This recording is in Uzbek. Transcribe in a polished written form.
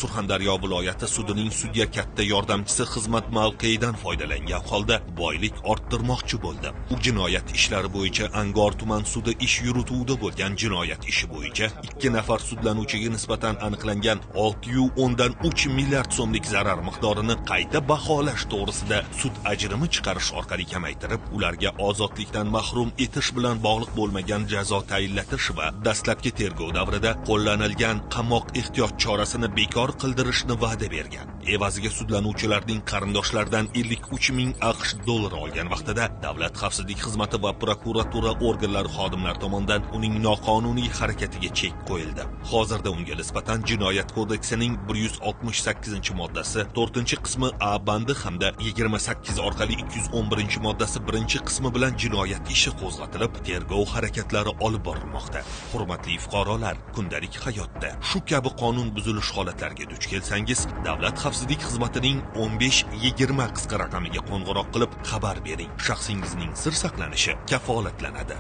Surxondaryo viloyati sudining sudya katta yordamchisi xizmat mavqeidan foydalangan holda boylik orttirmoqchi bo'ldi. U jinoyat ishlari bo'yicha Angor tuman sudi ish yurituvida bo'lgan jinoyat ishi bo'yicha 2 nafar sudlanuvchiga nisbatan aniqlangan 610 milliard so'mlik zarar miqdorini qayta baholash to'g'risida sud ajrimi chiqarish orqali kamaytirib, ularga ozodlikdan mahrum etish bilan bog'liq bo'lmagan jazo tayinlatish va dastlabki tergov davrida qo'llanilgan qamoq ehtiyot chorasini bekor qildirishni va'da bergan. Evaziga sudlanuvchilarning qarindoshlaridan 53 ming AQSh dollari olgan vaqtida Davlat xavfsizlik xizmati va prokuratura organlari xodimlari tomonidan uning noqonuniy harakatiga chek qo'yildi. Hozirda unga nisbatan Jinoyat kodeksining 168-moddasi 4-qismi A bandi hamda 28 orqali 211-moddasi 1-qismi bilan jinoyat ishi qo'zg'atilib, tergov harakatlari olib borilmoqda. Hurmatli fuqarolar, kundalik hayotda shu kabi qonun buzilish holatlariga duch kelsangiz, Davlat xavfsizlik xizmatining 1520 qisqa raqamiga qo'ng'iroq qilib xabar bering. Shaxsingizning sir saqlanishi kafolatlanadi.